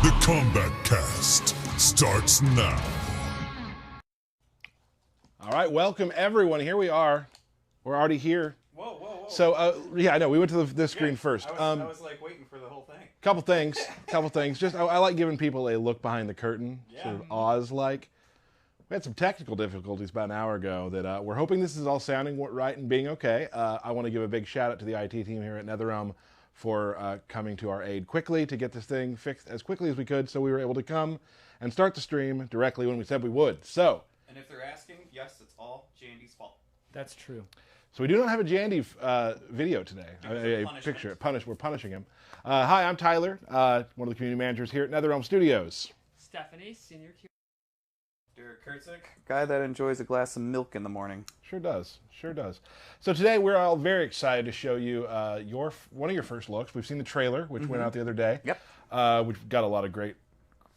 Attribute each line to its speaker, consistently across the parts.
Speaker 1: The Kombat Kast starts now.
Speaker 2: All right, welcome everyone. Here we are. We're already here.
Speaker 3: Whoa.
Speaker 2: So, yeah, I know. We went to the screen first.
Speaker 3: I was like waiting for the whole thing.
Speaker 2: Couple things. Just I like giving people a look behind the curtain, sort of Oz-like. We had some technical difficulties about an hour ago that we're hoping this is all sounding right and being okay. I want to give a big shout out to the IT team here at NetherRealm for coming to our aid quickly to get this thing fixed as quickly as we could, so we were able to come and start the stream directly when we said we would. So,
Speaker 3: and if they're asking, yes, it's all Jandy's fault.
Speaker 4: That's true.
Speaker 2: So we do not have a Jandy video today, a picture. We're punishing him. Hi, I'm Tyler, one of the community managers here at NetherRealm Studios.
Speaker 4: Stephanie, senior Q.
Speaker 3: Derek Kurtzik, guy that enjoys a glass of milk in the morning.
Speaker 2: Sure does. So today we're all very excited to show you one of your first looks. We've seen the trailer, which went out the other day.
Speaker 3: Yep.
Speaker 2: We've got a lot of great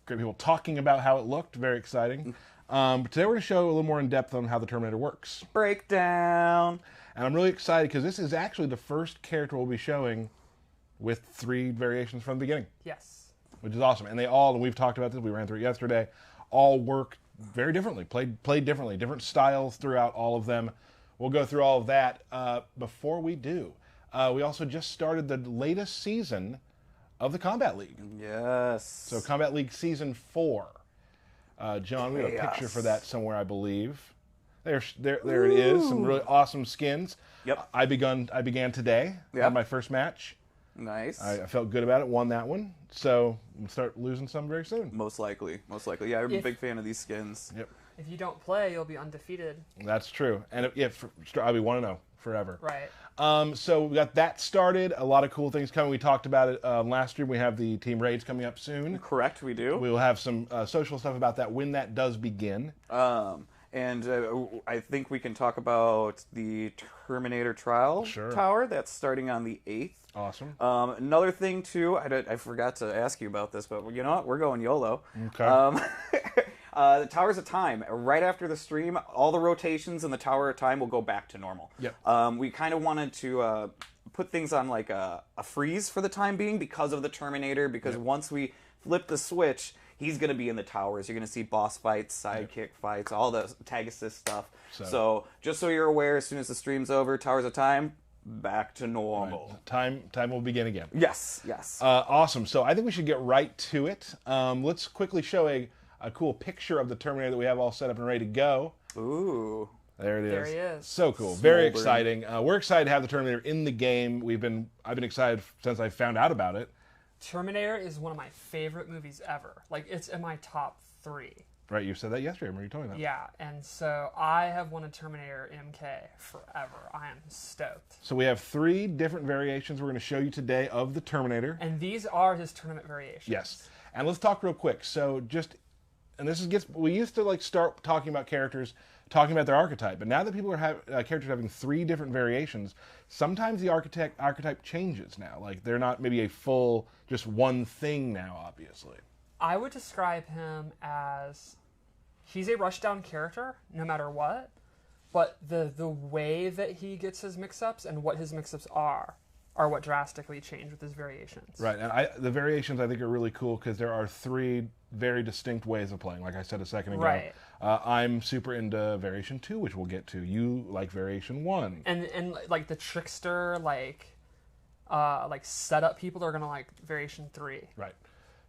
Speaker 2: people talking about how it looked. Very exciting. But today we're going to show a little more in depth on how the Terminator works.
Speaker 3: Breakdown.
Speaker 2: And I'm really excited because this is actually the first character we'll be showing with 3 variations from the beginning.
Speaker 4: Yes.
Speaker 2: Which is awesome. And they all, and we've talked about this, we ran through it yesterday, all work very differently, played differently, different styles throughout all of them. We'll go through all of that. Before we do, we also just started the latest season of the Kombat League.
Speaker 3: Yes.
Speaker 2: So Kombat League Season 4. John, we have a picture for that somewhere, I believe. There it is. Some really awesome skins.
Speaker 3: Yep.
Speaker 2: I began today.
Speaker 3: Yep.
Speaker 2: Had my first match.
Speaker 3: Nice.
Speaker 2: I felt good about it. Won that one. So we'll start losing some very soon.
Speaker 3: Most likely. Yeah, I'm a big fan of these skins.
Speaker 2: Yep.
Speaker 4: If you don't play, you'll be undefeated.
Speaker 2: That's true. And I'll be 1-0 forever.
Speaker 4: Right.
Speaker 2: So we got that started. A lot of cool things coming. We talked about it last year. We have the team raids coming up soon.
Speaker 3: Correct, we do.
Speaker 2: We will have some social stuff about that when that does begin.
Speaker 3: And I think we can talk about the Terminator trial tower that's starting on the 8th.
Speaker 2: Awesome.
Speaker 3: Another thing, too, I forgot to ask you about this, but you know what? We're going YOLO.
Speaker 2: Okay.
Speaker 3: The Towers of Time. Right after the stream, all the rotations in the Tower of Time will go back to normal.
Speaker 2: Yep.
Speaker 3: We kind of wanted to put things on like a freeze for the time being because of the Terminator, because once we flip the switch, he's going to be in the towers. You're going to see boss fights, sidekick fights, all the tag assist stuff. So just so you're aware, as soon as the stream's over, Towers of Time, back to normal.
Speaker 2: Right. Time will begin again.
Speaker 3: Yes.
Speaker 2: Awesome. So I think we should get right to it. Let's quickly show a cool picture of the Terminator that we have all set up and ready to go.
Speaker 3: Ooh.
Speaker 2: There it is.
Speaker 4: There he is.
Speaker 2: So cool. Very exciting. We're excited to have the Terminator in the game. I've been excited since I found out about it.
Speaker 4: Terminator is one of my favorite movies ever. Like, it's in my top 3.
Speaker 2: Right, you said that yesterday. I remember you telling me that.
Speaker 4: Yeah, and so I have wanted Terminator MK forever. I am stoked.
Speaker 2: So we have 3 different variations we're going to show you today of the Terminator.
Speaker 4: And these are his tournament variations.
Speaker 2: Yes. And let's talk real quick. So we used to start talking about characters, talking about their archetype, but now that people are characters having 3 different variations, sometimes the archetype changes now. Like, they're not maybe a full, just one thing now, obviously.
Speaker 4: I would describe him as he's a rushdown character, no matter what, but the way that he gets his mix-ups and what his mix-ups are what drastically change with his variations.
Speaker 2: Right, and the variations I think are really cool because there are 3 very distinct ways of playing, like I said a second ago.
Speaker 4: Right.
Speaker 2: I'm super into Variation 2, which we'll get to. You like Variation 1.
Speaker 4: And like the trickster, like setup people are gonna like Variation 3.
Speaker 2: Right.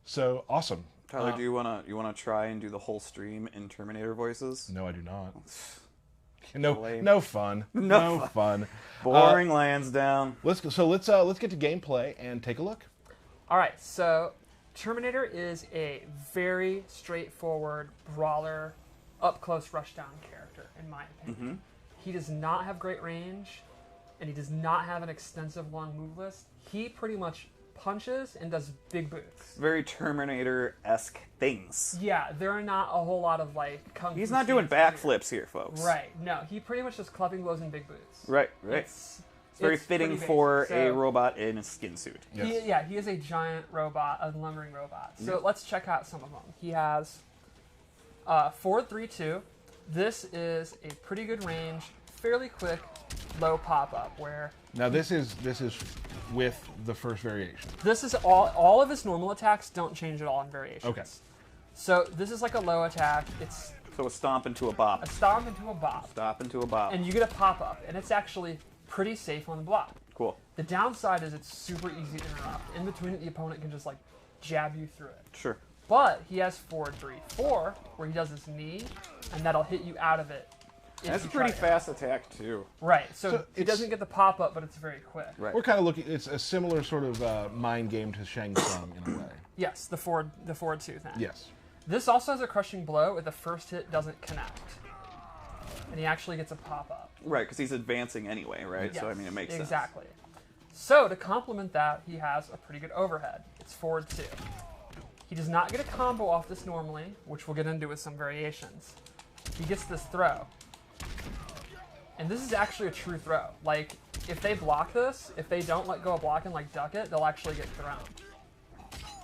Speaker 2: So awesome.
Speaker 3: Tyler, do you wanna try and do the whole stream in Terminator voices?
Speaker 2: No, I do not. No fun.
Speaker 3: No
Speaker 2: fun.
Speaker 3: Boring lands down.
Speaker 2: Let's get to gameplay and take a look.
Speaker 4: All right, so Terminator is a very straightforward brawler, up close rushdown character, in my opinion. He does not have great range, and he does not have an extensive long move list. He pretty much punches and does big boots.
Speaker 3: Very Terminator-esque things.
Speaker 4: Yeah, there are not a whole lot of like kung fu.
Speaker 3: He's not doing backflips here, folks.
Speaker 4: Right. No, he pretty much does clubbing blows and big boots.
Speaker 3: Right.
Speaker 4: It's
Speaker 3: very fitting for a robot in a skin suit.
Speaker 2: Yes.
Speaker 4: He is a giant robot, a lumbering robot. So let's check out some of them. He has 4-3-2. This is a pretty good range, fairly quick, low pop-up where
Speaker 2: Now this is with the first variation.
Speaker 4: this is all of his normal attacks don't change at all in variations.
Speaker 2: Okay.
Speaker 4: So this is like a low attack. It's
Speaker 3: So a stomp into a bop.
Speaker 4: a stomp into a bop.
Speaker 3: Stop into a bop.
Speaker 4: And you get a pop-up, and it's actually pretty safe on the block.
Speaker 3: Cool.
Speaker 4: The downside is it's super easy to interrupt. In between it, the opponent can just like jab you through it.
Speaker 3: Sure.
Speaker 4: But he has forward 3-4, where he does his knee, and that'll hit you out of it. if
Speaker 3: That's a
Speaker 4: you try
Speaker 3: pretty
Speaker 4: it.
Speaker 3: fast attack too.
Speaker 4: Right, so it
Speaker 2: it's-
Speaker 4: doesn't get the pop-up, but it's very quick.
Speaker 3: Right.
Speaker 2: We're kind of looking. It's a similar sort of mind game to Shang Tsung in a way.
Speaker 4: Yes, the forward 2 thing.
Speaker 2: Yes.
Speaker 4: This also has a crushing blow if the first hit doesn't connect. And he actually gets a pop-up.
Speaker 3: Right, because he's advancing anyway, right?
Speaker 4: Yes,
Speaker 3: So I mean, it makes sense.
Speaker 4: exactly. So to complement that, he has a pretty good overhead. It's forward 2. He does not get a combo off this normally, which we'll get into with some variations. He gets this throw. And this is actually a true throw. Like, if they block this, if they don't let go of blocking, like duck it, they'll actually get thrown.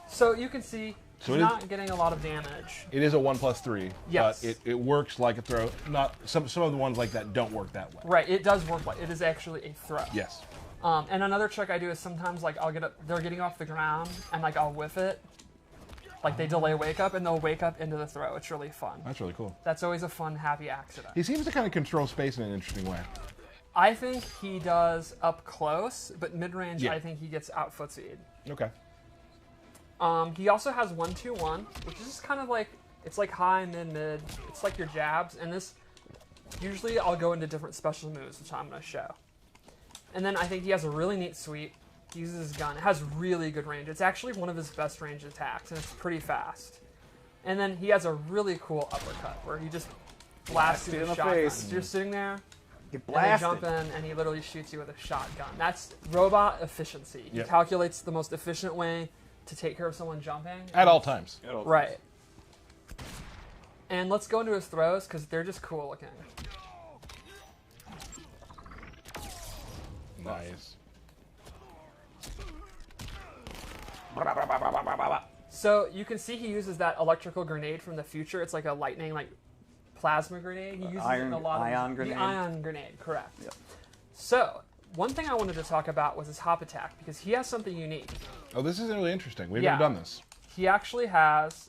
Speaker 4: So you can see
Speaker 2: So
Speaker 4: he's
Speaker 2: it is-
Speaker 4: not getting a lot of damage.
Speaker 2: It is a 1+3.
Speaker 4: Yes.
Speaker 2: But it works like a throw. Not some of the ones like that don't work that way.
Speaker 4: Right, it does work like it is actually a throw.
Speaker 2: Yes.
Speaker 4: And another trick I do is sometimes like I'll get up, they're getting off the ground and like I'll whiff it. Like they delay wake up and they'll wake up into the throw. It's really fun.
Speaker 2: That's really cool.
Speaker 4: That's always a fun, happy accident.
Speaker 2: He seems to kind of control space in an interesting way.
Speaker 4: I think he does up close, but mid range
Speaker 2: Yeah.
Speaker 4: I think he gets out footsied.
Speaker 2: Okay.
Speaker 4: He also has 1-2-1, which is just kind of like it's like high, mid. It's like your jabs, and this usually I'll go into different special moves, which I'm going to show. And then I think he has a really neat sweep. He uses his gun. It has really good range. It's actually one of his best range attacks, and it's pretty fast. And then he has a really cool uppercut where he just blasts you
Speaker 3: Blast you
Speaker 4: with
Speaker 3: in
Speaker 4: a
Speaker 3: the
Speaker 4: shotgun.
Speaker 3: face.
Speaker 4: You're sitting there,
Speaker 3: Get
Speaker 4: and they
Speaker 3: blasted.
Speaker 4: jump in, and he literally shoots you with a shotgun. That's robot efficiency. He
Speaker 2: Yep.
Speaker 4: calculates the most efficient way to take care of someone jumping.
Speaker 2: At all times.
Speaker 4: Right. And let's go into his throws, because they're just cool looking.
Speaker 2: Nice.
Speaker 4: So you can see he uses that electrical grenade from the future. It's like a lightning, like plasma grenade. He uses it in a lot of
Speaker 3: ion grenade?
Speaker 4: The ion grenade, correct.
Speaker 3: Yep.
Speaker 4: So one thing I wanted to talk about was his hop attack, because he has something unique.
Speaker 2: Oh, this is really interesting. We've
Speaker 4: Yeah.
Speaker 2: never done this.
Speaker 4: He actually has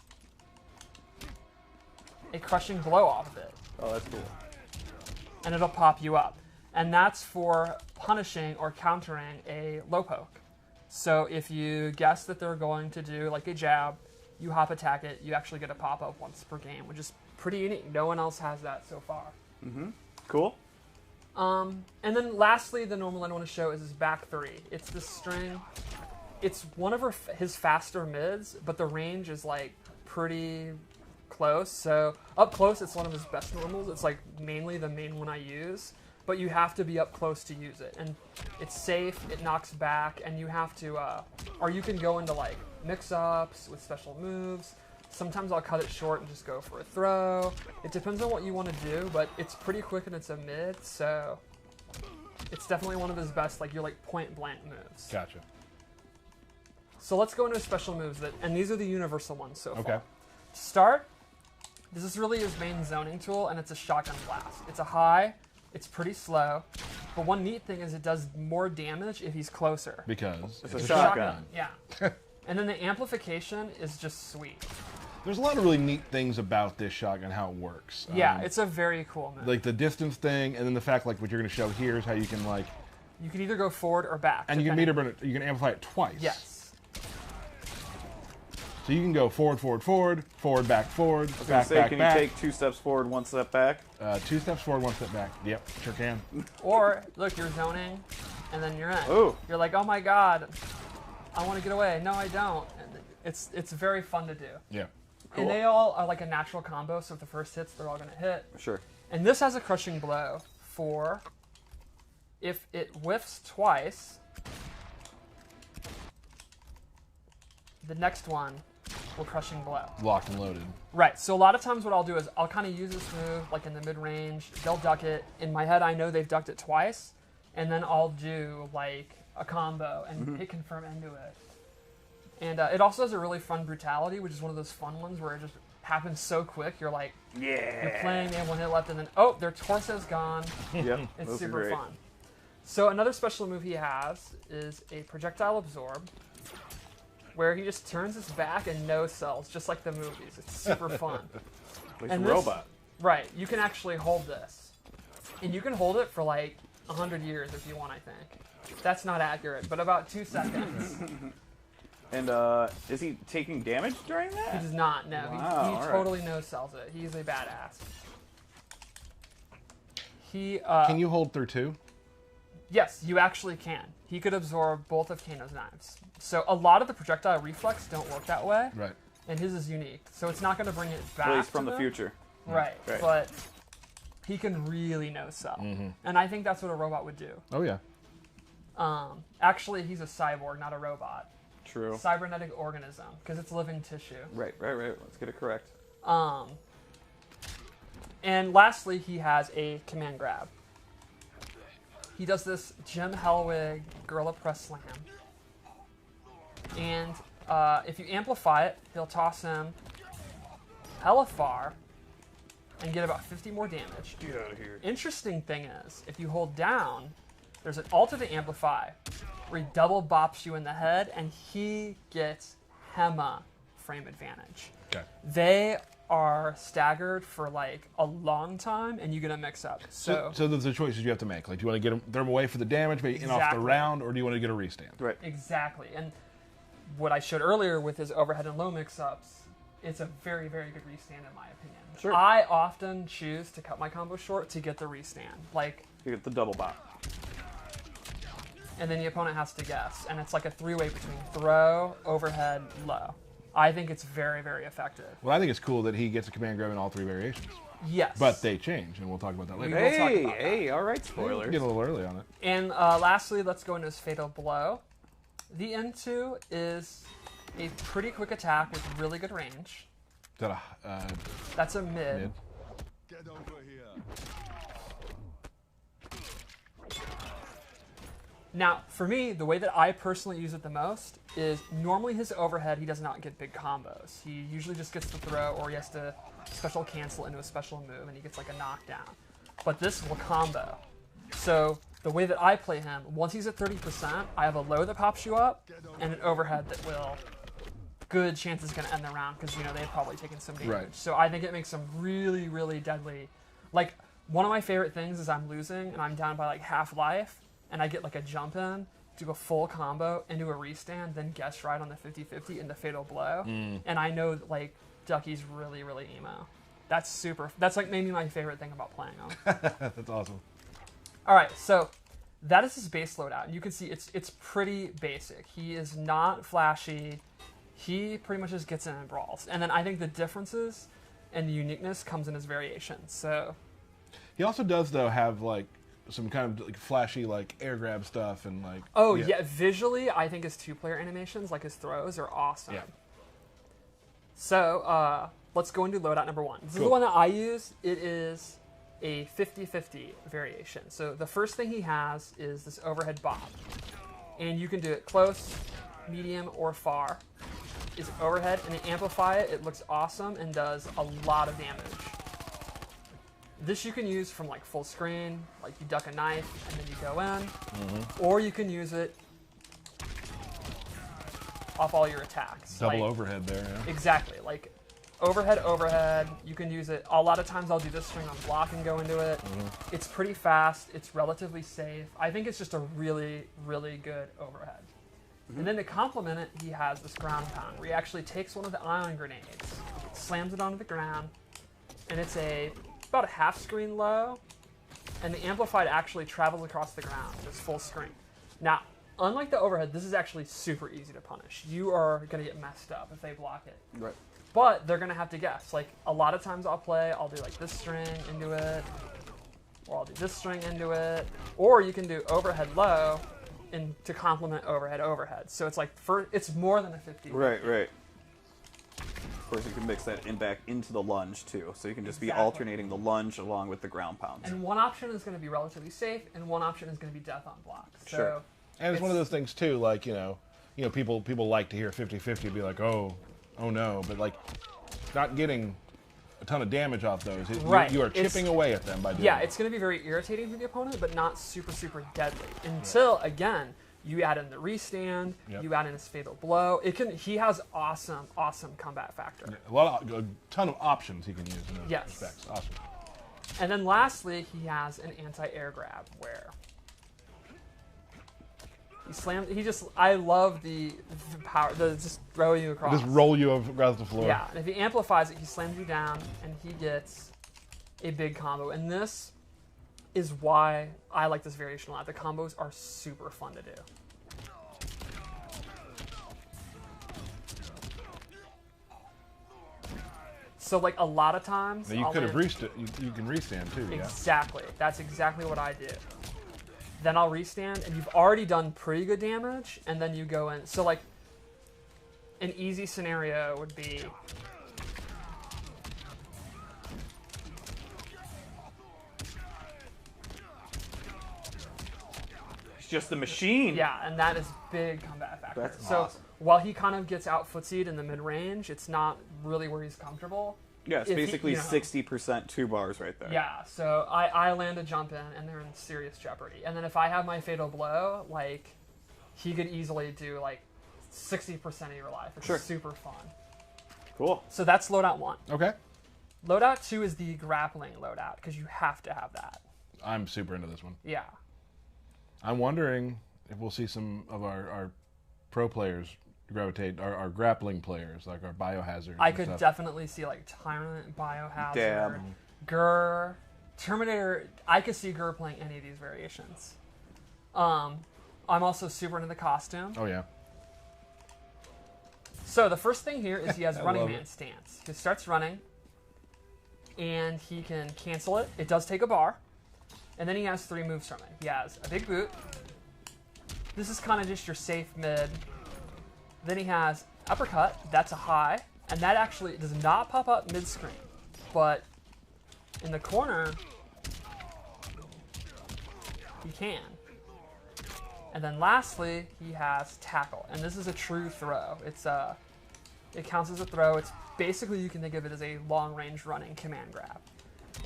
Speaker 4: a crushing blow off of it,
Speaker 3: Oh, that's cool.
Speaker 4: and it'll pop you up. And that's for punishing or countering a low poke. So if you guess that they're going to do like a jab, you hop attack it, you actually get a pop-up once per game, which is pretty unique. No one else has that so far.
Speaker 3: Cool.
Speaker 4: And then lastly, the normal I want to show is his back 3. It's this string. It's one of his faster mids, but the range is like pretty close. So up close, it's one of his best normals. It's like mainly the main one I use, but you have to be up close to use it. And it's safe, it knocks back, and you have to, or you can go into like mix-ups with special moves. Sometimes I'll cut it short and just go for a throw. It depends on what you want to do, but it's pretty quick and it's a mid, so it's definitely one of his best, like your like point blank moves.
Speaker 2: Gotcha.
Speaker 4: So let's go into his special moves, and these are the universal ones so far.
Speaker 2: Okay.
Speaker 4: To start, this is really his main zoning tool, and it's a shotgun blast. It's a high, it's pretty slow, but one neat thing is it does more damage if he's closer.
Speaker 2: Because
Speaker 3: It's a shotgun.
Speaker 4: Yeah. And then the amplification is just sweet.
Speaker 2: there's a lot of really neat things about this shotgun, how it works.
Speaker 4: Yeah, it's a very cool move.
Speaker 2: like the distance thing, and then the fact like what you're going to show here is how you can like,
Speaker 4: You can either go forward or back.
Speaker 2: and you can
Speaker 4: depending-
Speaker 2: meter burn it. You can amplify it twice.
Speaker 4: Yes.
Speaker 2: So you can go forward, forward, forward, forward, back, forward,
Speaker 3: I was
Speaker 2: back,
Speaker 3: gonna say,
Speaker 2: back,
Speaker 3: can
Speaker 2: back.
Speaker 3: you take 2 steps forward, 1 step back?
Speaker 2: 2 steps forward, 1 step back. Yep, sure can.
Speaker 4: Or, look, you're zoning, and then you're in.
Speaker 3: Ooh.
Speaker 4: You're like, oh my god, I want to get away. No, I don't. And it's very fun to do.
Speaker 2: Yeah.
Speaker 4: And they all are like a natural combo, so if the first hits, they're all going to hit.
Speaker 3: Sure.
Speaker 4: And this has a crushing blow for if it whiffs twice, the next one will crushing blow.
Speaker 2: Locked and loaded.
Speaker 4: Right, so a lot of times what I'll do is I'll kind of use this move like in the mid-range, they'll duck it. In my head, I know they've ducked it twice, and then I'll do like a combo and hit confirm into it. And it also has a really fun brutality, which is one of those fun ones where it just happens so quick, you're like,
Speaker 3: Yeah.
Speaker 4: you're playing, they have 1 hit left, and then, oh, their torso's gone.
Speaker 3: Yep.
Speaker 4: It's
Speaker 3: those are
Speaker 4: super
Speaker 3: great.
Speaker 4: fun. So another special move he has is a projectile absorb, where he just turns his back and no sells, just like the movies. It's super fun.
Speaker 3: He's
Speaker 4: And
Speaker 3: a
Speaker 4: this-
Speaker 3: robot.
Speaker 4: Right, you can actually hold this. And you can hold it for like 100 years if you want, I think. That's not accurate, but about 2 seconds.
Speaker 3: And is he taking damage during
Speaker 4: He
Speaker 3: that?
Speaker 4: does not, no.
Speaker 3: Wow,
Speaker 4: He
Speaker 3: alright.
Speaker 4: totally no sells it. He's a badass. He,
Speaker 2: Can you hold through 2?
Speaker 4: Yes, you actually can. He could absorb both of Kano's knives. So a lot of the projectile reflex don't work that way,
Speaker 2: Right.
Speaker 4: and his is unique. So it's not going to bring it back
Speaker 3: Well, he's
Speaker 4: to
Speaker 3: from the
Speaker 4: them.
Speaker 3: future.
Speaker 4: Right,
Speaker 3: Right.
Speaker 4: but he can really no sell. And I think that's what a robot would do.
Speaker 2: Oh yeah.
Speaker 4: Actually, he's a cyborg, not a robot.
Speaker 3: True.
Speaker 4: Cybernetic organism, because it's living tissue.
Speaker 3: Right. Let's get it correct.
Speaker 4: And lastly, he has a command grab. He does this Jim Hellwig Gorilla Press Slam. And if you amplify it, he'll toss him hella far and get about 50 more damage.
Speaker 3: Get out of here.
Speaker 4: Interesting thing is, if you hold down, there's an alt to the amplify where he double bops you in the head and he gets Hema frame advantage.
Speaker 2: Okay.
Speaker 4: They are staggered for like a long time and you get a mix up.
Speaker 2: So there's the choices you have to make. Like, do you want to get them away for the damage, maybe in off the
Speaker 4: Exactly.
Speaker 2: round, or do you want to get a restand?
Speaker 3: Right.
Speaker 4: Exactly. And what I showed earlier with his overhead and low mix-ups, it's a very, very good restand in my opinion.
Speaker 3: Sure.
Speaker 4: I often choose to cut my combo short to get the restand. Like,
Speaker 3: You get the double bot.
Speaker 4: and then the opponent has to guess. And it's like a three-way between throw, overhead, low. I think it's very, very effective.
Speaker 2: Well, I think it's cool that he gets a command grab in all 3 variations.
Speaker 4: Yes.
Speaker 2: But they change, and we'll talk about that later.
Speaker 4: will talk about that.
Speaker 3: Hey, all right, spoilers.
Speaker 2: Get a little early on it.
Speaker 4: And lastly, let's go into his Fatal Blow. The N2 is a pretty quick attack with really good range.
Speaker 2: Is that
Speaker 4: That's a mid.
Speaker 2: mid?
Speaker 1: Get over here.
Speaker 4: Now, for me, the way that I personally use it the most is normally his overhead, he does not get big combos. He usually just gets the throw or he has to special cancel into a special move and he gets like a knockdown. But this will combo. So the way that I play him, once he's at 30%, I have a low that pops you up and an overhead that will good chance is going to end the round because, you know, they've probably taken some damage.
Speaker 2: Right.
Speaker 4: So I think it makes him really, really deadly. Like, one of my favorite things is I'm losing and I'm down by like half life and I get like a jump in, do a full combo, into a restand, then guess right on the 50-50 into Fatal Blow. And I know, like, Ducky's really, really emo. That's like maybe my favorite thing about playing him.
Speaker 2: That's awesome.
Speaker 4: All right, so that is his base loadout. And you can see it's pretty basic. He is not flashy. He pretty much just gets in and brawls. And then I think the differences and the uniqueness comes in his variations. So
Speaker 2: He also does, though, have, like, some kind of like flashy, like, air grab stuff and, like...
Speaker 4: oh yeah, visually I think his 2-player animations, like his throws, are awesome.
Speaker 2: Yeah.
Speaker 4: So let's go into loadout number 1. This is
Speaker 2: Cool.
Speaker 4: the one that I use. It is a 50-50 variation. So the first thing he has is this overhead bob. And you can do it close, medium, or far. Is overhead, and then amplify it. It looks awesome and does a lot of damage. This you can use from like full screen, like you duck a knife and then you go in. Or you can use it off all your attacks.
Speaker 2: Double
Speaker 4: like,
Speaker 2: overhead there, yeah.
Speaker 4: Exactly. Like overhead. You can use it. A lot of times I'll do this string on block and go into it. It's pretty fast. It's relatively safe. I think it's just a really, really good overhead. And then to complement it, he has this ground pound where he actually takes one of the ion grenades, slams it onto the ground, and it's about a half screen low, and the amplified actually travels across the ground. It's full screen. Now, unlike the overhead, this is actually super easy to punish. You are going to get messed up if they block it.
Speaker 3: Right.
Speaker 4: But they're going to have to guess. Like, a lot of times I'll do like this string into it, or I'll do this string into it, or you can do overhead low and to complement overhead. So it's like, it's more than a 50.
Speaker 3: Right. Of course, you can mix that in back into the lunge, too. So you can just be
Speaker 4: Exactly.
Speaker 3: alternating the lunge along with the ground pounds.
Speaker 4: And one option is going to be relatively safe, and one option is going to be death on block. So
Speaker 3: Sure.
Speaker 2: And it's one of those things, too, like, you know, people like to hear 50-50 be like, oh no. But, like, not getting a ton of damage off those.
Speaker 4: Right.
Speaker 2: You are chipping away at them by doing
Speaker 4: Yeah,
Speaker 2: that.
Speaker 4: it's going to be very irritating for the opponent, but not super, super deadly. Until, again, you add in the restand, you add in his fatal blow. He has awesome, awesome combat factor.
Speaker 2: A ton of options he can use in those
Speaker 4: Yes.
Speaker 2: respects. Awesome.
Speaker 4: And then lastly, he has an anti-air grab where I love the power, just throw you across.
Speaker 2: Just roll you across the floor.
Speaker 4: Yeah, and if he amplifies it, he slams you down, and he gets a big combo. And this is why I like this variation a lot. The combos are super fun to do. So, like, a lot of times...
Speaker 2: Now you could have you can restand, too, yeah?
Speaker 4: Exactly. That's exactly what I do. Then I'll restand, and you've already done pretty good damage, and then you go in. So, like, an easy scenario would be...
Speaker 3: He's just a machine.
Speaker 4: Yeah, and that is big combat factor.
Speaker 3: That's
Speaker 4: so
Speaker 3: awesome.
Speaker 4: while he kind of gets out footsied in the mid-range, it's not really where he's comfortable.
Speaker 3: Yeah, it's basically 60% 2 bars right there.
Speaker 4: Yeah, so I land a jump in, and they're in serious jeopardy. And then if I have my fatal blow, like, he could easily do, like, 60% of your life. It's super fun.
Speaker 3: Cool.
Speaker 4: So that's loadout 1.
Speaker 2: Okay.
Speaker 4: Loadout 2 is the grappling loadout, because you have to have that.
Speaker 2: I'm super into this one.
Speaker 4: Yeah.
Speaker 2: I'm wondering if we'll see some of our pro players gravitate, our grappling players, like our biohazards.
Speaker 4: I
Speaker 2: and
Speaker 4: could
Speaker 2: stuff.
Speaker 4: definitely see, like, Tyrant, Biohazard,
Speaker 3: Damn.
Speaker 4: Gur, Terminator. I could see Gur playing any of these variations. I'm also super into the costume.
Speaker 2: Oh, yeah.
Speaker 4: So the first thing here is he has
Speaker 2: I
Speaker 4: running
Speaker 2: love
Speaker 4: man
Speaker 2: it.
Speaker 4: stance. He starts running, and he can cancel it. It does take a bar. And then he has 3 moves from it. He has a big boot. This is kind of just your safe mid. Then he has uppercut. That's a high. And that actually does not pop up mid-screen. But in the corner, he can. And then lastly, he has tackle. And this is a true throw. It counts as a throw. It's basically, you can think of it as a long-range running command grab.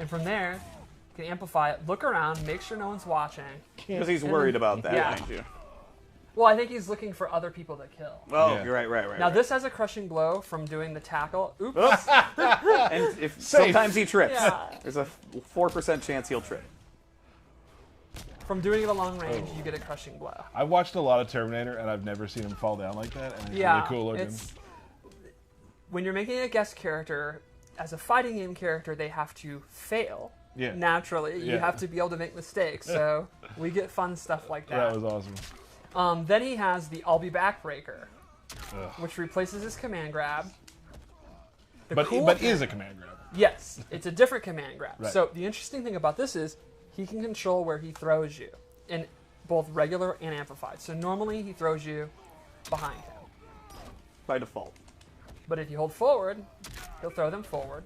Speaker 4: And from there, you can amplify it, look around, make sure no one's watching.
Speaker 3: Because he's worried about that,
Speaker 4: Yeah.
Speaker 3: ain't you?
Speaker 4: Well, I think he's looking for other people to kill.
Speaker 3: Oh,
Speaker 2: Yeah.
Speaker 3: you're right.
Speaker 4: Now, this has a crushing blow from doing the tackle. Oops.
Speaker 3: And if sometimes he trips.
Speaker 4: Yeah.
Speaker 3: There's a 4% chance he'll trip.
Speaker 4: From doing it at long range, you get a crushing blow.
Speaker 2: I've watched a lot of Terminator, and I've never seen him fall down like that, and it's really cool looking.
Speaker 4: When you're making a guest character, as a fighting game character, they have to fail.
Speaker 2: Yeah.
Speaker 4: Naturally. You
Speaker 2: Yeah.
Speaker 4: have to be able to make mistakes, so we get fun stuff like that.
Speaker 2: That was awesome.
Speaker 4: Then he has the I'll be back breaker,
Speaker 2: Ugh.
Speaker 4: which replaces his command grab. The
Speaker 2: But
Speaker 4: cool
Speaker 2: but
Speaker 4: thing-
Speaker 2: is a command grab.
Speaker 4: Yes, it's a different command grab.
Speaker 2: Right.
Speaker 4: So the interesting thing about this is he can control where he throws you in both regular and amplified. So normally he throws you behind him.
Speaker 3: By default.
Speaker 4: But if you hold forward, he'll throw them forward.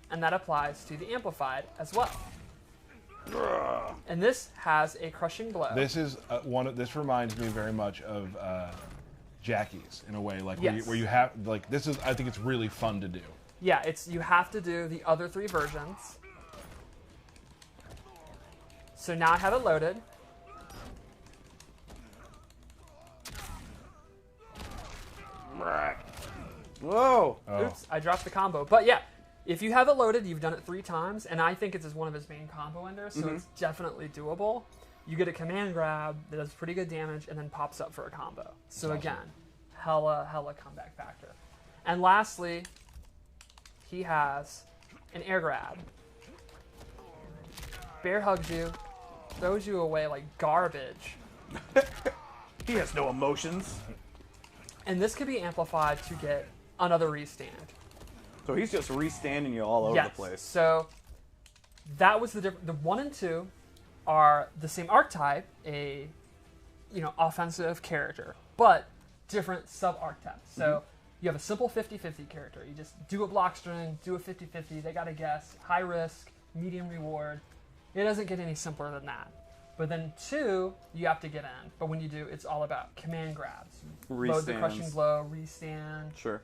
Speaker 4: And that applies to the amplified as well. And this has a crushing blow.
Speaker 2: This is this reminds me very much of Jackie's in a way, like
Speaker 4: Yes.
Speaker 2: where you have like this is. I think it's really fun to do.
Speaker 4: Yeah, you have to do the other 3 versions. So now I have it loaded.
Speaker 3: Whoa.
Speaker 2: Oh.
Speaker 4: Oops, I dropped the combo. But yeah, if you have it loaded, you've done it 3 times, and I think it's as one of his main combo enders, so it's definitely doable. You get a command grab that does pretty good damage and then pops up for a combo. So
Speaker 2: awesome.
Speaker 4: again, hella comeback factor. And lastly, he has an air grab. Bear hugs you, throws you away like garbage.
Speaker 3: He has no emotions.
Speaker 4: And this can be amplified to get another restand.
Speaker 3: So he's just restanding you all over the place.
Speaker 4: So that was the difference. The 1 and 2 are the same archetype, a offensive character, but different sub archetypes. So you have a simple 50-50 character. You just do a block string, do a 50-50. They got to guess. High risk, medium reward. It doesn't get any simpler than that. But then 2, you have to get in. But when you do, it's all about command grabs. Load the crushing
Speaker 3: Restands.
Speaker 4: blow, restand.
Speaker 3: Sure.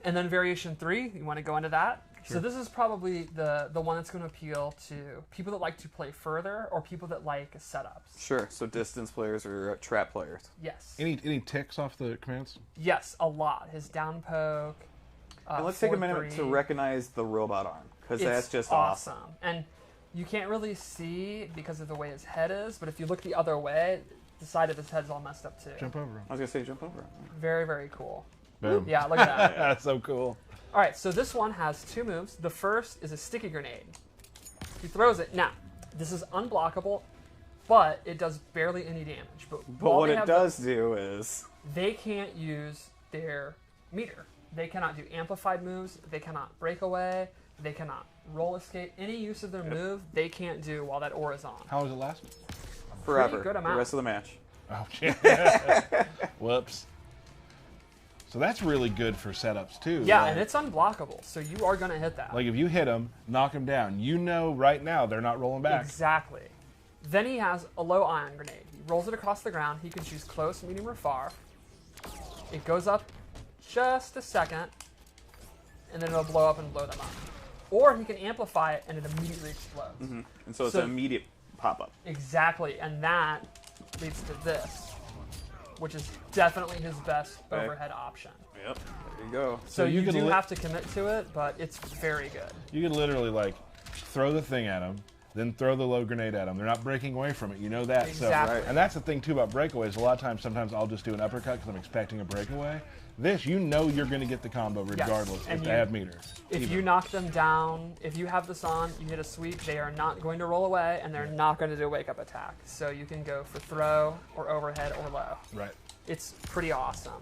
Speaker 4: And then variation 3, you want to go into that? So this is probably the one that's going to appeal to people that like to play further or people that like setups.
Speaker 3: Sure. So distance players or trap players.
Speaker 4: Yes.
Speaker 2: Any ticks off the commands?
Speaker 4: Yes, a lot. His down poke.
Speaker 3: And let's take a minute
Speaker 4: 4-3.
Speaker 3: to recognize the robot arm, because
Speaker 4: It's
Speaker 3: that's just awesome.
Speaker 4: And you can't really see because of the way his head is, but if you look the other way, the side of his head's all messed up too.
Speaker 2: Jump over him.
Speaker 3: I was gonna say jump over.
Speaker 4: Very, very cool.
Speaker 2: Boom.
Speaker 4: Yeah, look at that.
Speaker 2: That's so cool.
Speaker 4: All right, so this one has 2 moves. The first is a sticky grenade. He throws it. Now, this is unblockable, but it does barely any damage. But while
Speaker 3: what
Speaker 4: they
Speaker 3: it
Speaker 4: have
Speaker 3: does do is
Speaker 4: they can't use their meter. They cannot do amplified moves. They cannot break away. They cannot roll escape. Any use of their move, they can't do while that aura is on.
Speaker 2: How does it last?
Speaker 3: forever.
Speaker 4: good
Speaker 3: The
Speaker 4: amount.
Speaker 3: rest of the match.
Speaker 2: Oh, shit. Whoops. So that's really good for setups, too.
Speaker 4: Yeah,
Speaker 2: right?
Speaker 4: and it's unblockable, so you are going to hit that.
Speaker 2: Like, if you hit them, knock them down, you know right now they're not rolling back.
Speaker 4: Exactly. Then he has a low ion grenade. He rolls it across the ground. He can choose close, medium, or far. It goes up just a second, and then it'll blow up and blow them up. Or he can amplify it, and it immediately explodes.
Speaker 3: And so it's
Speaker 4: So-
Speaker 3: an immediate pop-up.
Speaker 4: Exactly, and that leads to this, which is definitely his best
Speaker 3: Okay.
Speaker 4: overhead option.
Speaker 3: Yep. There you go.
Speaker 4: So
Speaker 2: you
Speaker 4: you
Speaker 2: could
Speaker 4: do
Speaker 2: li-
Speaker 4: have to commit to it, but it's very good.
Speaker 2: You can literally, like, throw the thing at them, then throw the low grenade at them. They're not breaking away from it. You know that.
Speaker 4: Exactly.
Speaker 2: So, and that's the thing, too, about breakaways. A lot of times, sometimes I'll just do an uppercut because I'm expecting a breakaway. This, you know you're going to get the combo regardless
Speaker 4: and
Speaker 2: if they
Speaker 4: you-
Speaker 2: have meter.
Speaker 4: If you knock them down, if you have this on, you hit a sweep, they are not going to roll away, and they're not going to do a wake-up attack. So you can go for throw, or overhead, or low.
Speaker 2: Right.
Speaker 4: It's pretty awesome.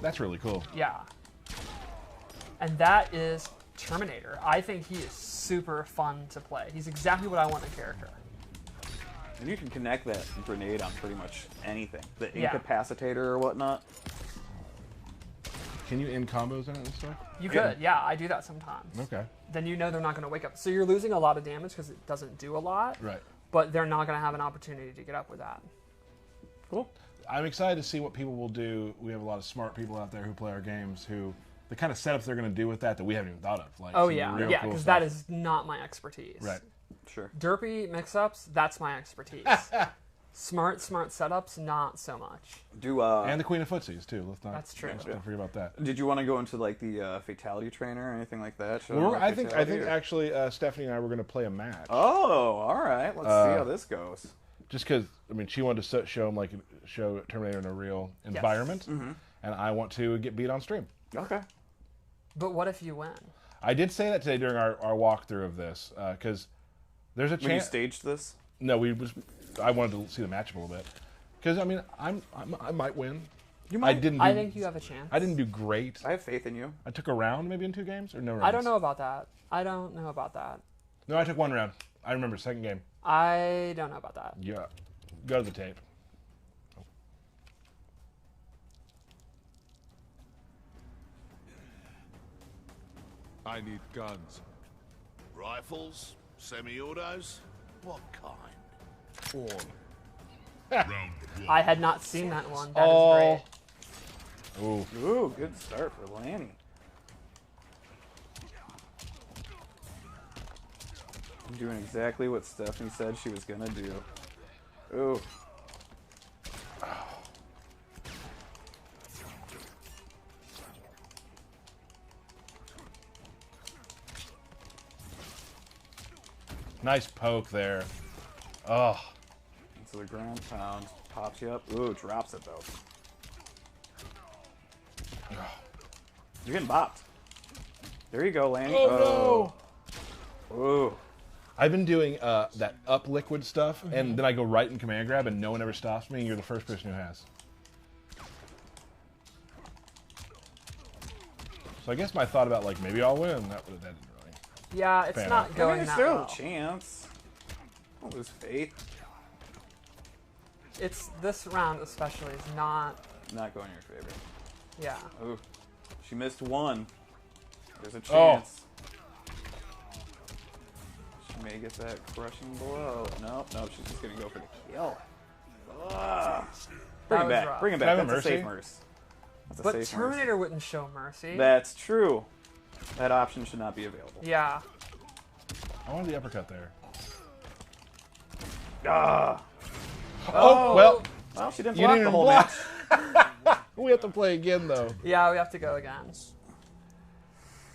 Speaker 2: That's really cool.
Speaker 4: Yeah. And that is Terminator. I think he is super fun to play. He's exactly what I want in a character.
Speaker 3: And you can connect that grenade on pretty much anything. The
Speaker 4: Yeah.
Speaker 3: incapacitator or whatnot.
Speaker 2: Can you end combos in it and stuff?
Speaker 4: You
Speaker 3: Yeah.
Speaker 4: could, yeah, I do that sometimes.
Speaker 2: Okay.
Speaker 4: Then you know they're not going to wake up. So you're losing a lot of damage because it doesn't do a lot,
Speaker 2: Right.
Speaker 4: but they're not going to have an opportunity to get up with that.
Speaker 3: Cool.
Speaker 2: I'm excited to see what people will do. We have a lot of smart people out there who play our games who the kind of setups they're going to do with that we haven't even thought of. Like
Speaker 4: Oh
Speaker 2: some
Speaker 4: yeah,
Speaker 2: real
Speaker 4: yeah,
Speaker 2: cool
Speaker 4: because
Speaker 2: stuff.
Speaker 4: that is not my expertise.
Speaker 2: Right.
Speaker 3: Sure.
Speaker 4: Derpy mix-ups, that's my expertise. smart setups, not so much.
Speaker 2: And the Queen of Footsies too. Let's not.
Speaker 4: That's true.
Speaker 2: Let's not forget about that.
Speaker 3: Did you want to go into like the fatality trainer or anything like that? Show
Speaker 2: Well,
Speaker 3: them
Speaker 2: I
Speaker 3: like
Speaker 2: think
Speaker 3: fatality, or-
Speaker 2: actually Stephanie and I were going to play a match.
Speaker 3: Oh, all right. Let's see how this goes.
Speaker 2: Just because I mean she wanted to show him show Terminator in a real environment, and I want to get beat on stream.
Speaker 3: Okay.
Speaker 4: But what if you win?
Speaker 2: I did say that today during our walkthrough of this because there's a
Speaker 3: When you
Speaker 2: chance.
Speaker 3: staged this?
Speaker 2: No, I wanted to see the matchup a little bit because I mean I might win.
Speaker 3: You
Speaker 2: I didn't.
Speaker 4: I think you have a chance.
Speaker 2: I didn't do great.
Speaker 3: I have faith in you.
Speaker 2: I took a round maybe in 2 games or no rounds.
Speaker 4: I don't know about that. I don't know about that.
Speaker 2: No, I took 1 round. I remember second game.
Speaker 4: I don't know about that.
Speaker 2: Yeah, go to the tape.
Speaker 1: I need guns.
Speaker 5: Rifles? Semi-autos? What kind?
Speaker 1: All.
Speaker 4: I had not seen that one. That is
Speaker 2: Oh.
Speaker 4: great.
Speaker 2: Ooh,
Speaker 3: Ooh, good start for Lanny. I'm doing exactly what Stephanie said she was gonna do. Ooh.
Speaker 2: nice poke there. Oh,
Speaker 3: So the ground pound pops you up. Ooh, drops it though. You're getting bopped. There you go, Lanny.
Speaker 2: oh no!
Speaker 3: Ooh.
Speaker 2: I've been doing that up liquid stuff, and then I go right in command grab, and no one ever stops me. And you're the first person who has. So I guess my thought about like maybe I'll win that didn't really.
Speaker 4: Yeah, it's
Speaker 2: Fair
Speaker 4: not
Speaker 2: enough.
Speaker 4: going
Speaker 3: There's
Speaker 4: that
Speaker 3: still
Speaker 4: well.
Speaker 3: a chance. Don't lose faith.
Speaker 4: It's this round especially is not.
Speaker 3: Not going in your favor.
Speaker 4: Yeah.
Speaker 3: Ooh. She missed 1. There's a
Speaker 2: Oh.
Speaker 3: chance. She may get that crushing blow. No, she's just gonna go for the kill. Ugh. Bring
Speaker 4: That
Speaker 3: him
Speaker 4: was
Speaker 3: back.
Speaker 4: rough.
Speaker 3: Bring him
Speaker 2: Can I
Speaker 3: back.
Speaker 2: have a
Speaker 3: That's a safe
Speaker 2: mercy?
Speaker 3: mercy. That's a
Speaker 4: But
Speaker 3: safe
Speaker 4: Terminator wouldn't show mercy.
Speaker 3: mercy. That's true. That option should not be available.
Speaker 4: Yeah.
Speaker 2: I wanted the uppercut there.
Speaker 3: Ah.
Speaker 2: Oh, well,
Speaker 3: Well, she didn't
Speaker 2: you
Speaker 3: block
Speaker 2: didn't
Speaker 3: the whole
Speaker 2: block.
Speaker 3: match.
Speaker 2: We have to play again, though.
Speaker 4: Yeah, we have to go again.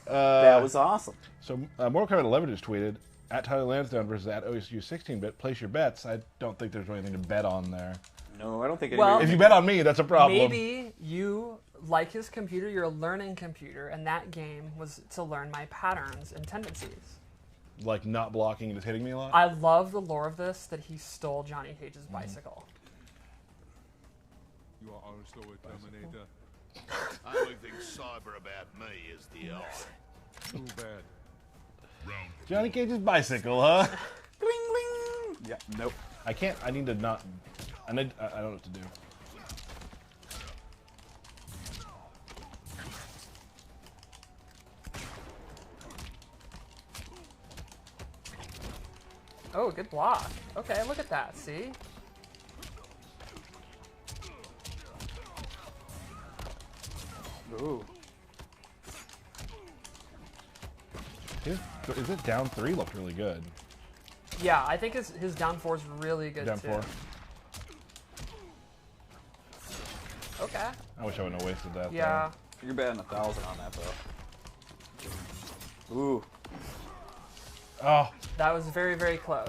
Speaker 3: That was awesome.
Speaker 2: So, Mortal Kombat 11 just tweeted, at Tyler Lansdowne versus at OSU 16-bit, place your bets. I don't think there's anything to bet on there.
Speaker 3: No, I don't think
Speaker 4: Well-
Speaker 3: anybody...
Speaker 2: If you bet on me, that's a problem.
Speaker 4: Maybe you like his computer, you're a learning computer, and that game was to learn my patterns and tendencies.
Speaker 2: Like not blocking and just hitting me a lot?
Speaker 4: I love the lore of this, that he stole Johnny Cage's bicycle.
Speaker 1: You are also a Terminator.
Speaker 5: Only thing cyber about me is the eye.
Speaker 1: Too bad.
Speaker 2: Johnny Cage's bicycle, huh?
Speaker 3: Bling, bling. Yeah, nope.
Speaker 2: I can't, I need to not, I don't know what to do.
Speaker 4: Oh, good block. Okay, look at that, see?
Speaker 3: Ooh.
Speaker 2: Is it down 3 looked really good?
Speaker 4: Yeah, I think his down 4 is really good
Speaker 2: Down
Speaker 4: too.
Speaker 2: 4.
Speaker 4: Okay.
Speaker 2: I wish I wouldn't have wasted that.
Speaker 4: Yeah.
Speaker 3: You're betting 1,000 on that, though. Ooh.
Speaker 2: There. Oh,
Speaker 4: That was very, very close.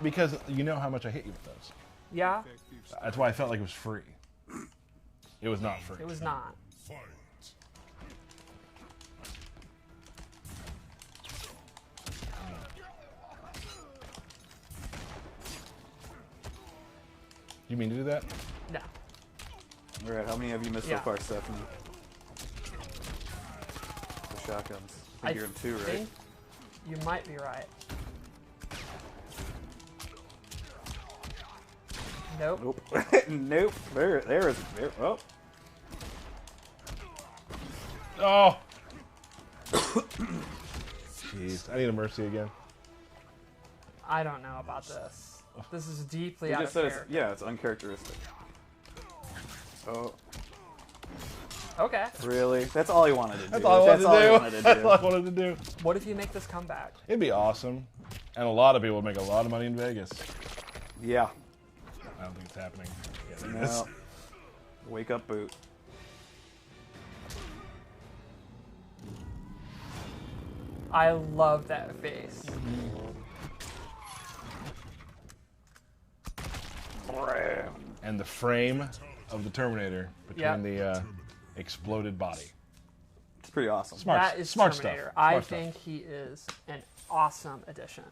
Speaker 2: because you know how much I hit you with those.
Speaker 4: Yeah,
Speaker 2: That's why I felt like it was free. It was not free.
Speaker 4: it was not.
Speaker 2: You mean to do that?
Speaker 4: No.
Speaker 3: All right, how many have you missed
Speaker 4: Yeah.
Speaker 3: so far, Stephanie? The shotguns. I think you're in 2, right?
Speaker 4: think you might be right. Nope.
Speaker 3: Nope. Nope. There is. There. Oh.
Speaker 2: Oh! Jeez, I need a mercy again.
Speaker 4: I don't know about this. This is deeply
Speaker 3: It
Speaker 4: out
Speaker 3: just
Speaker 4: of
Speaker 3: says,
Speaker 4: character.
Speaker 3: yeah, it's uncharacteristic. Oh,
Speaker 4: Okay.
Speaker 3: really? That's all he wanted to do.
Speaker 2: That's all I wanted to
Speaker 3: all he
Speaker 2: do.
Speaker 3: wanted to
Speaker 2: That's
Speaker 3: do.
Speaker 2: all I wanted to do.
Speaker 4: What if you make this comeback?
Speaker 2: It'd be awesome. And a lot of people would make a lot of money in Vegas.
Speaker 3: Yeah.
Speaker 2: I don't think it's happening. Yeah, there it is.
Speaker 3: No. Wake up, boot.
Speaker 4: I love that face.
Speaker 2: And the frame of the Terminator between
Speaker 4: Yeah.
Speaker 2: the exploded body.
Speaker 3: It's pretty awesome.
Speaker 2: Smart,
Speaker 4: That is
Speaker 2: smart
Speaker 4: Terminator.
Speaker 2: stuff.
Speaker 4: I
Speaker 2: Smart stuff.
Speaker 4: think he is an awesome addition.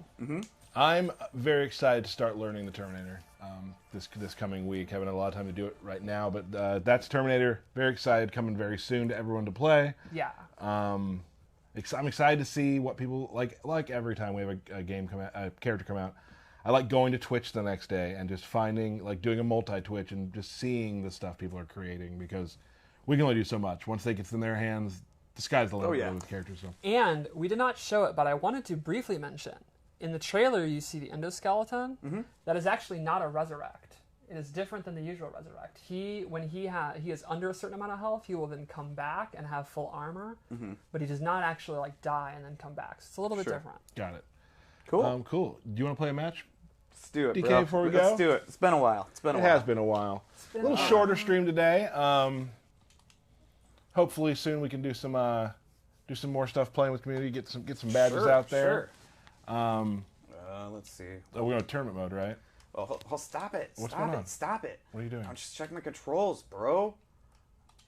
Speaker 2: I'm very excited to start learning the Terminator this coming week. Haven't had a lot of time to do it right now, but that's Terminator. Very excited, coming very soon to everyone to play.
Speaker 4: Yeah.
Speaker 2: I'm excited to see what people like every time we have a game come out, a character come out. I like going to Twitch the next day and just finding, like, doing a multi-Twitch and just seeing the stuff people are creating, because we can only do so much. Once they get in their hands, the sky's the limit
Speaker 3: yeah.
Speaker 2: with characters. So.
Speaker 4: And we did not show it, but I wanted to briefly mention. In the trailer, you see the endoskeleton. That is actually not a resurrect. It is different than the usual resurrect. When he is under a certain amount of health, he will then come back and have full armor, but he does not actually like die and then come back. So it's a little bit
Speaker 3: Sure.
Speaker 4: different.
Speaker 2: Got it.
Speaker 3: Cool.
Speaker 2: Cool. Do you want to play a match?
Speaker 3: Let's do it,
Speaker 2: DK,
Speaker 3: bro.
Speaker 2: before we
Speaker 3: Let's
Speaker 2: go?
Speaker 3: do it. It's been a while. It's been a
Speaker 2: It
Speaker 3: while.
Speaker 2: has been a while.
Speaker 4: been
Speaker 2: A little
Speaker 4: a while.
Speaker 2: shorter stream today. Hopefully soon we can do some more stuff playing with community. Get some badges
Speaker 3: Sure,
Speaker 2: out there.
Speaker 3: Sure. Let's see.
Speaker 2: Oh, we're going to tournament mode, right?
Speaker 3: Oh, stop it.
Speaker 2: What's
Speaker 3: Stop
Speaker 2: going
Speaker 3: it.
Speaker 2: on?
Speaker 3: Stop it.
Speaker 2: What are you doing?
Speaker 3: I'm just checking the controls, bro.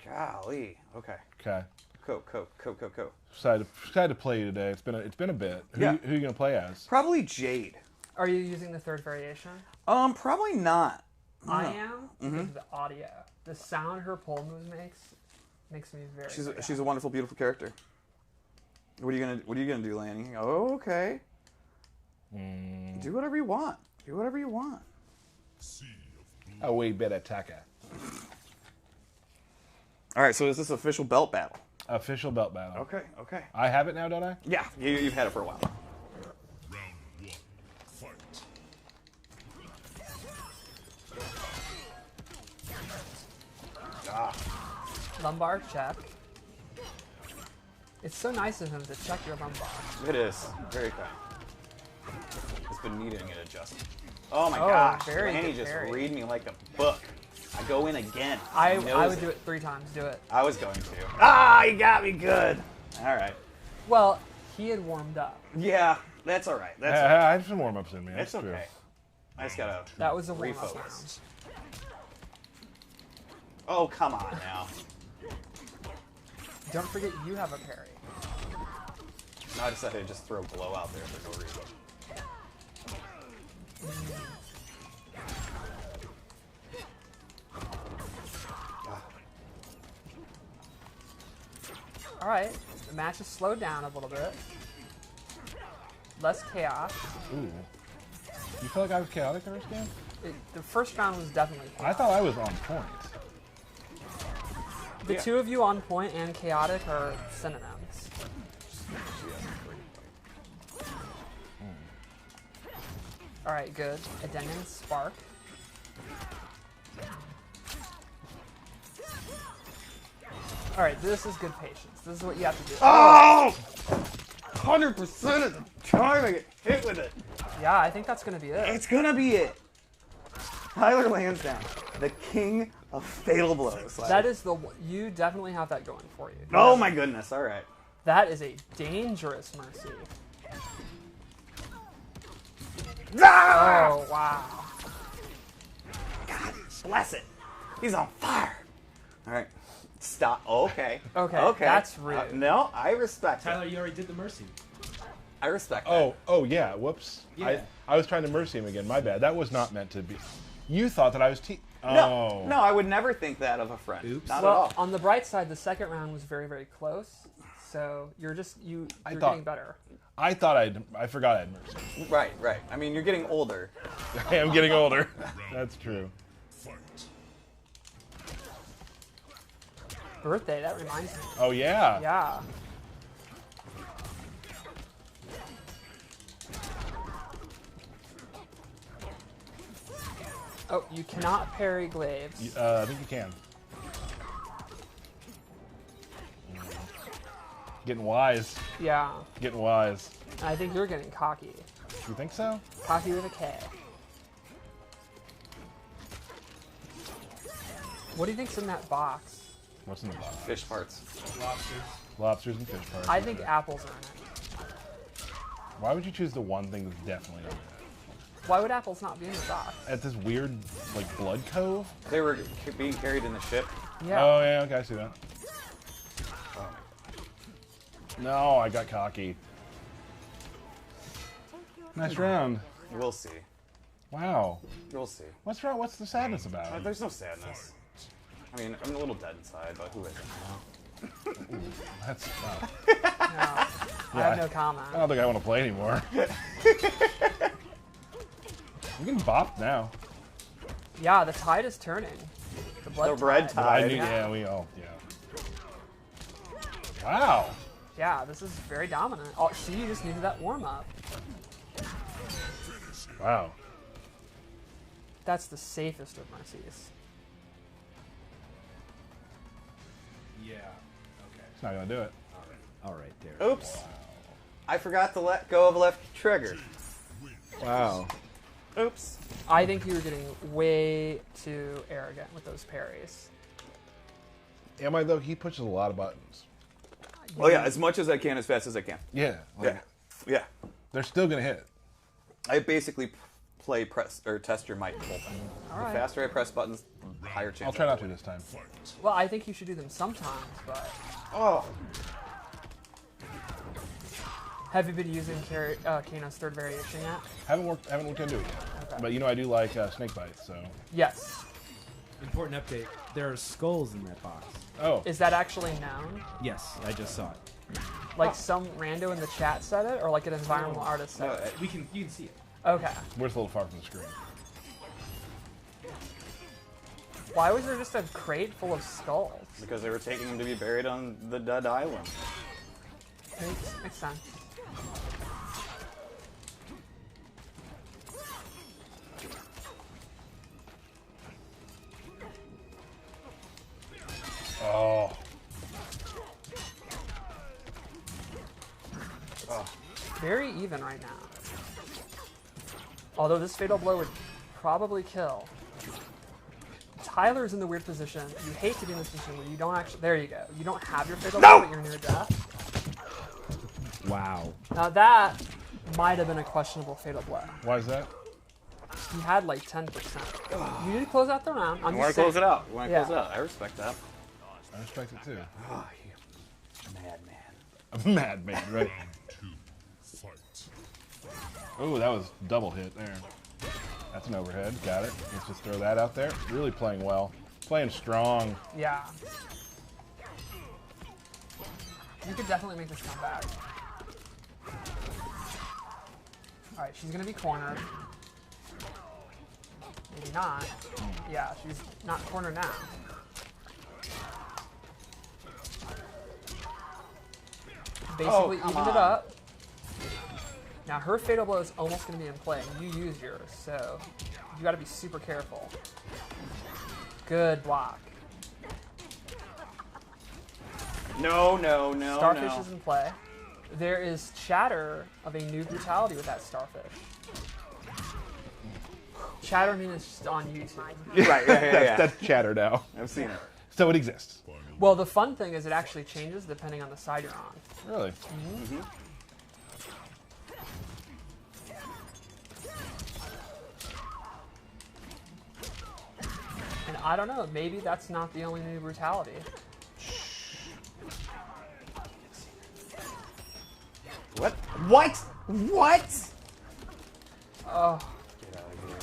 Speaker 3: Golly. Okay.
Speaker 2: Okay.
Speaker 3: Co.
Speaker 2: Excited to play you today. It's been a bit. Who
Speaker 3: Yeah.
Speaker 2: you going to play as?
Speaker 3: Probably Jade.
Speaker 4: Are you using the third variation?
Speaker 3: Probably not.
Speaker 4: I am because of the audio. The sound her pole moves makes me very. very
Speaker 3: She's a wonderful, beautiful character. What are you gonna do, Lanny? Oh, okay. Do whatever you want. Do whatever you want.
Speaker 2: A wee bit attacker.
Speaker 3: All right. So is this official belt battle?
Speaker 2: Official belt battle.
Speaker 3: Okay. Okay.
Speaker 2: I have it now, don't I?
Speaker 3: Yeah. You've had it for a while.
Speaker 5: Round 1. Fight.
Speaker 4: Lumbar check. It's so nice of him to check your lumbar.
Speaker 3: It is. Very kind. It's been needing it adjusted. Oh my
Speaker 4: Oh,
Speaker 3: gosh.
Speaker 4: very
Speaker 3: Lanny
Speaker 4: good
Speaker 3: just
Speaker 4: parry.
Speaker 3: read me like a book. I go in again.
Speaker 4: I
Speaker 3: He knows
Speaker 4: would do it 3 times. Do it.
Speaker 3: I was going to. Ah, you got me good. All right.
Speaker 4: Well, he had warmed up.
Speaker 3: Yeah, that's all right. That's
Speaker 2: I have some warm-ups in me.
Speaker 3: It's
Speaker 2: That's true.
Speaker 3: okay. I just gotta.
Speaker 4: That was a warm-up round.
Speaker 3: refocus. Oh, come on now.
Speaker 4: Don't forget you have a parry.
Speaker 3: No, I decided to just throw glow out there for no reason.
Speaker 4: All right, the match has slowed down a little bit. Less chaos.
Speaker 2: Ooh. You feel like I was chaotic the first game?
Speaker 4: The first round was definitely
Speaker 2: I
Speaker 4: chaos.
Speaker 2: thought I was on point.
Speaker 4: The
Speaker 3: Yeah.
Speaker 4: two of you on point and chaotic are synonyms. All right, good. Addendum spark. All right, this is good patience. This is what you have to do.
Speaker 3: Oh! 100% of the time I get hit with it.
Speaker 4: Yeah, I think that's gonna be it.
Speaker 3: It's gonna be it. Tyler Lansdowne, the king of fatal blows. Like,
Speaker 4: That is you definitely have that going for you.
Speaker 3: oh my goodness! All right.
Speaker 4: That is a dangerous mercy.
Speaker 3: Ah!
Speaker 4: Oh wow.
Speaker 3: God bless it. He's on fire. All right. Stop. Okay.
Speaker 4: Okay, that's rude.
Speaker 3: No, I respect
Speaker 6: Tyler,
Speaker 3: it.
Speaker 6: you already did the mercy.
Speaker 3: I respect it.
Speaker 2: Oh yeah. Whoops.
Speaker 6: Yeah.
Speaker 2: I was trying to mercy him again. My bad. That was not meant to be. You thought that I was
Speaker 3: No,
Speaker 2: Oh.
Speaker 3: no, I would never think that of a friend.
Speaker 6: Oops.
Speaker 3: Not
Speaker 4: Well,
Speaker 3: at all.
Speaker 4: on the bright side, the second round was very, very close. So you're
Speaker 2: thought-
Speaker 4: getting better.
Speaker 2: I thought I forgot I had mercy.
Speaker 3: Right, right. I mean, you're getting older.
Speaker 2: I am getting older. That's true.
Speaker 4: Birthday, that reminds me.
Speaker 2: Oh yeah.
Speaker 4: Yeah. Oh, you cannot parry glaives.
Speaker 2: I think you can. Getting wise.
Speaker 4: Yeah.
Speaker 2: Getting wise.
Speaker 4: And I think you're getting cocky.
Speaker 2: You think so?
Speaker 4: Cocky with a K. What do you think's in that box?
Speaker 2: What's in the box?
Speaker 3: Fish parts.
Speaker 6: Lobsters.
Speaker 2: Lobsters and fish parts.
Speaker 4: I think apples are in it.
Speaker 2: Why would you choose the one thing that's definitely in it?
Speaker 4: Why would apples not be in the box?
Speaker 2: At this weird, like, blood cove?
Speaker 3: They were being carried in the ship.
Speaker 4: Yeah.
Speaker 2: Oh yeah, okay, I see that.
Speaker 3: Oh
Speaker 2: No, I got cocky. Nice round.
Speaker 3: We'll see.
Speaker 2: Wow.
Speaker 3: We'll see.
Speaker 2: What's wrong? What's the sadness about?
Speaker 3: There's no sadness. I mean, I'm a little dead inside, but who isn't? You know?
Speaker 2: That's. Wow.
Speaker 4: No. I have no
Speaker 2: I
Speaker 4: comment.
Speaker 2: don't think I want to play anymore. I'm getting bopped now.
Speaker 4: Yeah, the tide is turning. The blood
Speaker 3: The red
Speaker 2: I
Speaker 3: tide.
Speaker 2: knew. Yeah, we all. Yeah. Wow.
Speaker 4: Yeah, this is very dominant. Oh, see, you just needed that warm up.
Speaker 2: Wow.
Speaker 4: That's the safest of mercies.
Speaker 6: Yeah. Okay.
Speaker 2: It's not gonna do it.
Speaker 6: All right, there.
Speaker 3: Oops. I forgot to let go of left trigger.
Speaker 2: Wow.
Speaker 3: Oops.
Speaker 4: I think you were getting way too arrogant with those parries.
Speaker 2: Am I though? He pushes a lot of buttons.
Speaker 3: Oh yeah, as much as I can, as fast as I can.
Speaker 2: Yeah. Like,
Speaker 3: Yeah.
Speaker 2: They're still gonna hit.
Speaker 3: I basically play press or test your might the whole time.
Speaker 4: All
Speaker 3: The
Speaker 4: right.
Speaker 3: faster I press buttons, the higher chance.
Speaker 2: I'll try not to this time.
Speaker 4: Well, I think you should do them sometimes, but
Speaker 3: Oh.
Speaker 4: have you been using Kano's third variation yet?
Speaker 2: Haven't worked into it yet.
Speaker 4: Okay.
Speaker 2: But you know I do like snake bites, so.
Speaker 4: Yes.
Speaker 6: Important update. There are skulls in that box.
Speaker 2: Oh.
Speaker 4: Is that actually known?
Speaker 6: Yes, I just saw it.
Speaker 4: Like some rando in the chat said it, or like an environmental artist said
Speaker 3: No,
Speaker 4: it?
Speaker 6: You can see it.
Speaker 4: Okay.
Speaker 2: We're just a little far from the screen.
Speaker 4: Why was there just a crate full of skulls?
Speaker 3: Because they were taking him to be buried on the Dud Island.
Speaker 4: Makes sense.
Speaker 2: Oh.
Speaker 4: very even right now. Although this Fatal Blow would probably kill. Tyler's in the weird position. You hate to be in this position where you don't actually... There you go. You don't have your Fatal Blow, but you're near death.
Speaker 6: Wow.
Speaker 4: Now that might have been a questionable Fatal Blow.
Speaker 2: Why is that?
Speaker 4: He had like 10%. You need to close out the round.
Speaker 3: You want to close it out. You want to
Speaker 4: Yeah.
Speaker 3: close it out. I respect that.
Speaker 2: I respect it too.
Speaker 3: Oh, you madman.
Speaker 2: A madman, right? Oh, that was double hit there. That's an overhead. Got it. Let's just throw that out there. Really playing well. Playing strong.
Speaker 4: Yeah. You could definitely make this come back. Alright, she's going to be cornered. Maybe not. Yeah, she's not cornered now. Basically evened it up. Now her Fatal Blow is almost going to be in play. You use yours, so you got to be super careful. Good block.
Speaker 3: No.
Speaker 4: Starfish is in play. There is chatter of a new brutality with that Starfish. Chatter means it's just on YouTube.
Speaker 3: Right, yeah.
Speaker 2: That's chatter now.
Speaker 3: I've seen it.
Speaker 2: So it exists.
Speaker 4: Well, the fun thing is it actually changes depending on the side you're on.
Speaker 2: Really?
Speaker 4: And I don't know, maybe that's not the only new brutality.
Speaker 3: What? What? What?
Speaker 4: Oh,
Speaker 3: Get out of here.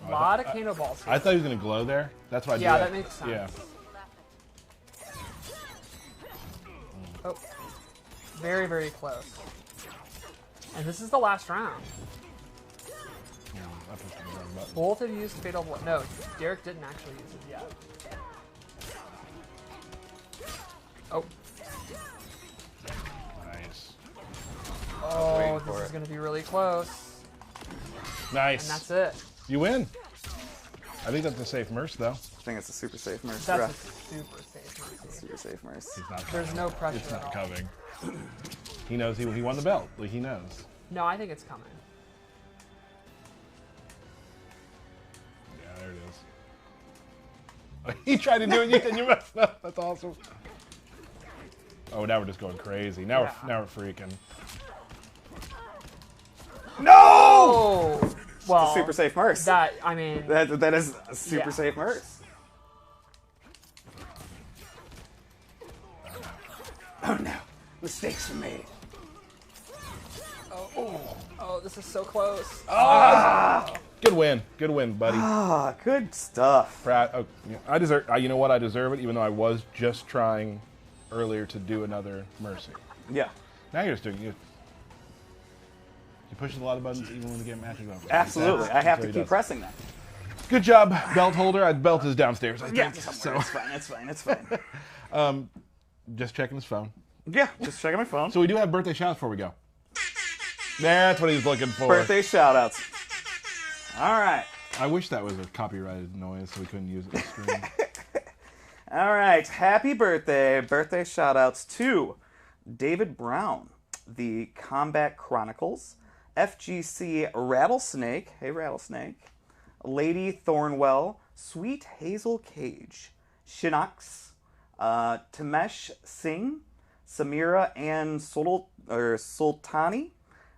Speaker 4: a lot of Kano balls here.
Speaker 2: I thought he was going to glow there. That's why I
Speaker 4: Yeah,
Speaker 2: did
Speaker 4: that makes sense.
Speaker 2: Yeah.
Speaker 4: Oh, very, very close. And this is the last round.
Speaker 2: I pushed the wrong button.
Speaker 4: Both have used Fatal Blow. No, Derek didn't actually use it yet. Oh.
Speaker 2: Nice.
Speaker 4: Oh,
Speaker 3: waiting
Speaker 4: this
Speaker 3: for
Speaker 4: is
Speaker 3: it.
Speaker 4: going to be really close.
Speaker 2: Nice.
Speaker 4: And that's it.
Speaker 2: You win. I think that's a safe merce, though.
Speaker 3: I think it's a super safe mercy.
Speaker 4: That's a
Speaker 3: Rough.
Speaker 4: super safe mercy.
Speaker 3: Super safe mercy.
Speaker 2: He's not
Speaker 4: There's
Speaker 2: coming.
Speaker 4: no pressure
Speaker 2: It's
Speaker 4: at
Speaker 2: not
Speaker 4: all.
Speaker 2: coming. He knows he won the belt. Like, he knows.
Speaker 4: No, I think it's coming.
Speaker 2: Yeah, there it is. He tried to do it, and you messed up. That's awesome. Oh, now we're just going crazy. Now
Speaker 4: Yeah.
Speaker 2: we're freaking.
Speaker 3: No!
Speaker 4: Oh! Well,
Speaker 3: Super safe mercy.
Speaker 4: that, I mean,
Speaker 3: That is a super
Speaker 4: Yeah.
Speaker 3: safe mercy. Oh no. Mistakes were made.
Speaker 4: oh, this is so close.
Speaker 2: Good win. Good win, buddy.
Speaker 3: Ah, good stuff.
Speaker 2: Proud. Oh, yeah, I deserve. You know what? I deserve it, even though I was just trying earlier to do another mercy.
Speaker 3: Yeah.
Speaker 2: Now you're just doing it. You push a lot of buttons even when the game matches up.
Speaker 3: Absolutely. I have to keep
Speaker 2: pressing.
Speaker 3: pressing that.
Speaker 2: Good job, belt holder. Belt is downstairs, I think.
Speaker 3: Yeah, somewhere. It's fine. It's fine.
Speaker 2: Just checking his phone.
Speaker 3: Yeah, just checking my phone.
Speaker 2: So we do have birthday shout-outs before we go. That's what he's looking for.
Speaker 3: Birthday shout-outs. All right.
Speaker 2: I wish that was a copyrighted noise so we couldn't use it on screen.
Speaker 3: All right. Happy birthday. Birthday shout-outs to David Brown, the Kombat Chronicles, FGC Rattlesnake. Hey, Rattlesnake. Lady Thornwell, Sweet Hazel Cage, Shinox, Tamesh Singh, Samira Ann Sultani,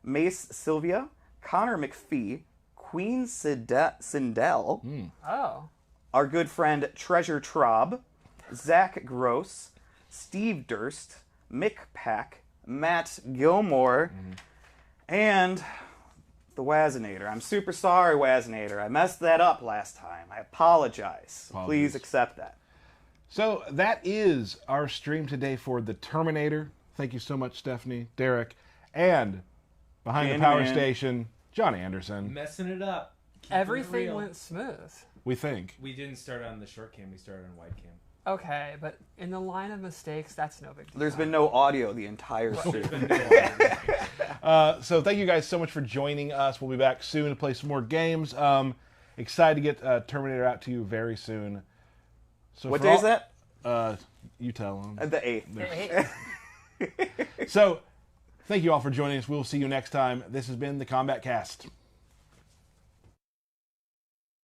Speaker 3: Mace Sylvia, Connor McPhee, Queen Sindel,
Speaker 4: Oh.
Speaker 3: our good friend Treasure Traub, Zach Gross, Steve Durst, Mick Pack, Matt Gilmore, and the Wazinator. I'm super sorry, Wazinator. I messed that up last time. I apologize.
Speaker 2: Apologies.
Speaker 3: Please accept that.
Speaker 2: So that is our stream today for the Terminator. Thank you so much, Stephanie, Derek, and behind the power
Speaker 3: Candyman.
Speaker 2: station, John Anderson.
Speaker 6: Messing it up. Keeping it
Speaker 4: Everything
Speaker 6: real.
Speaker 4: went smooth.
Speaker 2: We think.
Speaker 6: We didn't start on the short cam. We started on wide cam.
Speaker 4: Okay, but in the line of mistakes, that's no big deal.
Speaker 3: There's been no audio the entire stream.
Speaker 2: So thank you guys so much for joining us. We'll be back soon to play some more games. Excited to get Terminator out to you very soon. So
Speaker 3: What
Speaker 2: for
Speaker 3: day is
Speaker 2: all-
Speaker 3: that?
Speaker 2: You tell them.
Speaker 3: The 8th.
Speaker 4: Hey,
Speaker 2: So, thank you all for joining us. We'll see you next time. This has been the Kombat Cast.